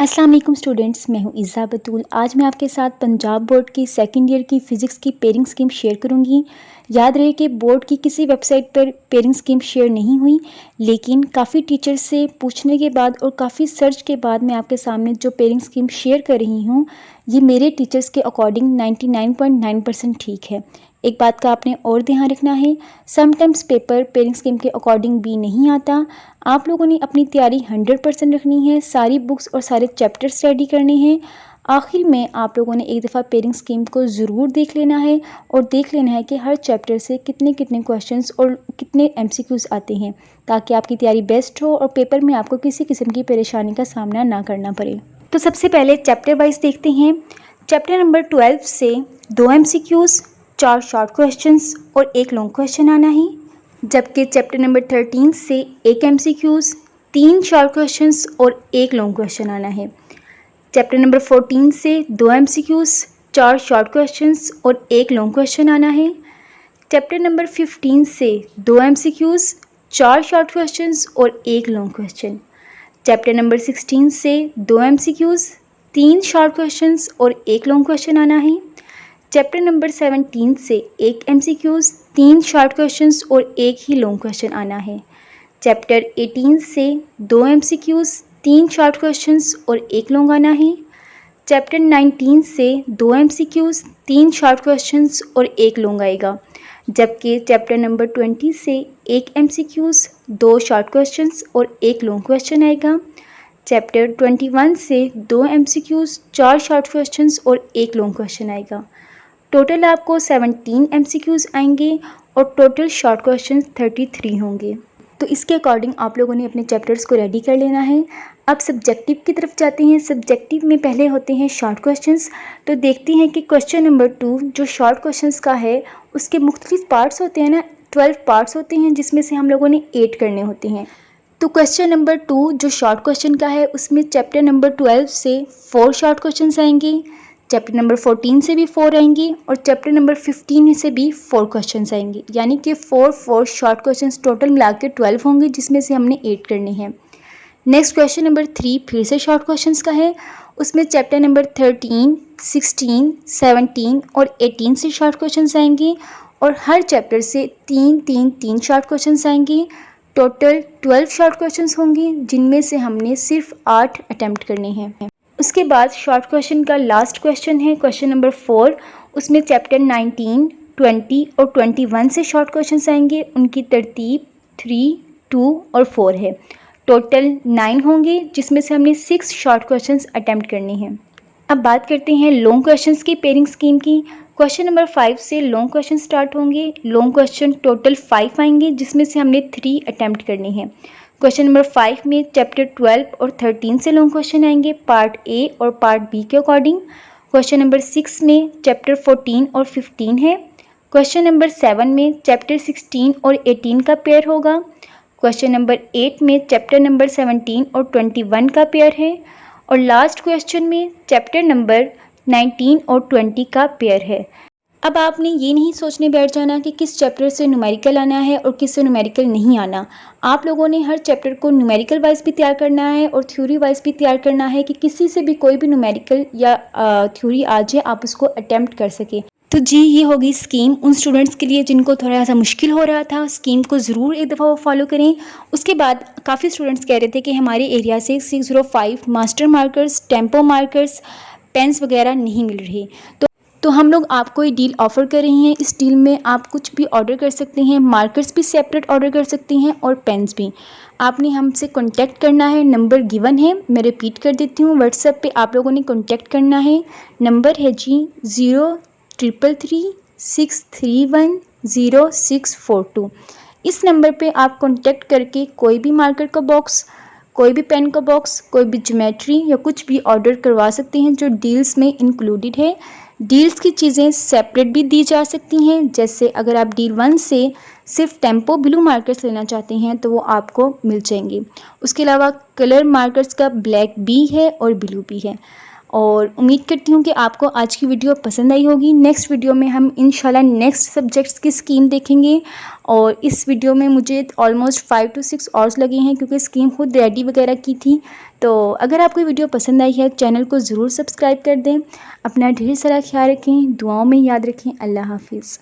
अस्सलाम वालेकुम स्टूडेंट्स, मैं हूं इज़्ज़ा बतूल। आज मैं आपके साथ पंजाब बोर्ड की सेकंड ईयर की फ़िज़िक्स की पेयरिंग स्कीम शेयर करूंगी। याद रहे कि बोर्ड की किसी वेबसाइट पर पेयरिंग स्कीम शेयर नहीं हुई, लेकिन काफ़ी टीचर्स से पूछने के बाद और काफ़ी सर्च के बाद मैं आपके सामने जो पेयरिंग स्कीम शेयर कर रही हूँ, ये मेरे टीचर्स के अकॉर्डिंग 99.9% ठीक है। एक बात का आपने और ध्यान रखना है, समटाइम्स पेपर पेयरिंग स्कीम के अकॉर्डिंग भी नहीं आता। आप लोगों ने अपनी तैयारी 100% रखनी है, सारी बुक्स और सारे चैप्टर्स रेडी करने हैं। आखिर में आप लोगों ने एक दफ़ा पेयरिंग स्कीम को ज़रूर देख लेना है और देख लेना है कि हर चैप्टर से कितने कितने क्वेश्चंस और कितने एमसीक्यूज़ आते हैं, ताकि आपकी तैयारी बेस्ट हो और पेपर में आपको किसी किस्म की परेशानी का सामना ना करना पड़े। तो सबसे पहले चैप्टर वाइज देखते हैं। चैप्टर नंबर 12 से 2 एमसीक्यूज़, 4 शॉर्ट क्वेश्चंस और 1 लॉन्ग क्वेश्चन आना है। जबकि चैप्टर नंबर 13 से 1 एमसीक्यूज़, 3 शॉर्ट क्वेश्चंस और 1 लॉन्ग क्वेश्चन आना है। चैप्टर नंबर 14 से 2 एमसीक्यूज़, 4 शॉर्ट क्वेश्चंस और 1 लॉन्ग क्वेश्चन आना है। चैप्टर नंबर 15 से 2 एमसीक्यूज़, 4 शॉर्ट क्वेश्चंस और 1 लॉन्ग क्वेश्चन। चैप्टर नंबर 16 से 2 एमसीक्यूज़, 3 शॉर्ट क्वेश्चंस और 1 लॉन्ग क्वेश्चन आना है। चैप्टर नंबर 17 से 1 एमसीक्यूज़, 3 शॉर्ट क्वेश्चंस और 1 ही लॉन्ग क्वेश्चन आना है। चैप्टर 18 से 2 एमसीक्यूज़, 3 शॉर्ट क्वेश्चंस और 1 लॉन्ग आना है। चैप्टर 19 से 2 एमसीक्यूज़, 3 शॉर्ट क्वेश्चंस और 1 लॉन्ग आएगा। जबकि चैप्टर नंबर 20 से 1 एमसीक्यूज़, 2 शॉर्ट क्वेश्चंस और 1 लॉन्ग क्वेश्चन आएगा। चैप्टर 21 से 2 एमसीक्यूज़, 4 शॉर्ट क्वेश्चंस और 1 लॉन्ग क्वेश्चन आएगा। टोटल आपको 17 एमसीक्यूज़ आएंगे और टोटल शॉर्ट क्वेश्चंस 33 होंगे। तो इसके अकॉर्डिंग आप लोगों ने अपने चैप्टर्स को रेडी कर लेना है। अब सब्जेक्टिव की तरफ जाते हैं। सब्जेक्टिव में पहले होते हैं शॉर्ट क्वेश्चंस। तो देखते हैं कि क्वेश्चन नंबर 2 जो शॉर्ट क्वेश्चंस का है, उसके मुख्तलिफ पार्ट्स होते हैं ना, 12 पार्ट्स होते हैं, जिसमें से हम लोगों ने 8 करने होते हैं। तो क्वेश्चन नंबर 2 जो शॉर्ट क्वेश्चन का है, उसमें चैप्टर नंबर 12 से 4 शॉर्ट क्वेश्चंस आएंगे। चैप्टर नंबर 14 से भी 4 आएंगे और चैप्टर नंबर 15 से भी 4 क्वेश्चंस आएंगे, यानी कि 4 शॉर्ट क्वेश्चंस टोटल मिला के 12 होंगे, जिसमें से हमने 8 करने हैं। नेक्स्ट क्वेश्चन नंबर 3 फिर से शॉर्ट क्वेश्चंस का है। उसमें चैप्टर नंबर 13, 16, 17 और 18 से शॉर्ट क्वेश्चंस आएंगे और हर चैप्टर से 3 शॉर्ट क्वेश्चंस आएंगे। टोटल 12 शॉर्ट क्वेश्चंस होंगे, जिनमें से हमने सिर्फ 8 अटैम्प्ट करने हैं। उसके बाद शॉर्ट क्वेश्चन का लास्ट क्वेश्चन है क्वेश्चन नंबर 4। उसमें चैप्टर 19, 20 और 21 से शॉर्ट क्वेश्चंस आएंगे। उनकी तरतीब 3, 2 और 4 है। टोटल 9 होंगे, जिसमें से हमने 6 शॉर्ट क्वेश्चंस अटैम्प्ट करने हैं। अब बात करते हैं लॉन्ग क्वेश्चंस की पेयरिंग स्कीम की। क्वेश्चन नंबर 5 से लॉन्ग क्वेश्चन स्टार्ट होंगे। लॉन्ग क्वेश्चन टोटल 5 आएंगे, जिसमें से हमने 3 अटैम्प्ट करने हैं। क्वेश्चन नंबर 5 में चैप्टर 12 और 13 से लॉन्ग क्वेश्चन आएंगे, पार्ट ए और पार्ट बी के अकॉर्डिंग। क्वेश्चन नंबर 6 में चैप्टर 14 और 15 है। क्वेश्चन नंबर 7 में चैप्टर 16 और 18 का पेयर होगा। क्वेश्चन नंबर 8 में चैप्टर नंबर 17 और 21 का पेयर है और लास्ट क्वेश्चन में चैप्टर नंबर 19 और 20 का पेयर है। अब आपने ये नहीं सोचने बैठ जाना कि किस चैप्टर से न्यूमेरिकल आना है और किस से न्यूमेरिकल नहीं आना। आप लोगों ने हर चैप्टर को न्यूमेरिकल वाइज भी तैयार करना है और थ्योरी वाइज भी तैयार करना है कि किसी से भी कोई भी न्यूमेरिकल या थ्योरी आ जाए, आप उसको अटैम्प्ट कर सकें। तो जी, ये होगी स्कीम उन स्टूडेंट्स के लिए जिनको थोड़ा सा मुश्किल हो रहा था। स्कीम को ज़रूर एक दफ़ा वो फॉलो करें। उसके बाद काफ़ी स्टूडेंट्स कह रहे थे कि हमारे एरिया से 605 master markers, tempo markers, pens वगैरह नहीं मिल रहे। तो हम लोग आपको ये डील ऑफ़र कर रही हैं। इस डील में आप कुछ भी ऑर्डर कर सकते हैं, मार्कर्स भी सेपरेट ऑर्डर कर सकते हैं और पेन्स भी। आपने हमसे कांटेक्ट करना है, नंबर गिवन है, मैं रिपीट कर देती हूँ। व्हाट्सएप पे आप लोगों ने कांटेक्ट करना है। नंबर है जी 033363100642। इस नंबर पे आप कांटेक्ट करके कोई भी मार्कर का बॉक्स, कोई भी पेन का बॉक्स, कोई भी ज्योमेट्री या कुछ भी ऑर्डर करवा सकते हैं जो डील्स में इंक्लूडेड है। डील्स की चीज़ें सेपरेट भी दी जा सकती हैं। जैसे अगर आप डील 1 से सिर्फ टेम्पो ब्लू मार्कर्स लेना चाहते हैं तो वो आपको मिल जाएंगे। उसके अलावा कलर मार्कर्स का ब्लैक भी है और ब्लू भी है। और उम्मीद करती हूँ कि आपको आज की वीडियो पसंद आई होगी। नेक्स्ट वीडियो में हम इंशाल्लाह नेक्स्ट सब्जेक्ट्स की स्कीम देखेंगे और इस वीडियो में मुझे ऑलमोस्ट 5 to 6 आवर्स लगे हैं क्योंकि स्कीम खुद रेडी वगैरह की थी। तो अगर आपको वीडियो पसंद आई है चैनल को ज़रूर सब्सक्राइब कर दें। अपना ढेर सारा ख्याल रखें, दुआओं में याद रखें। अल्लाह हाफिज़।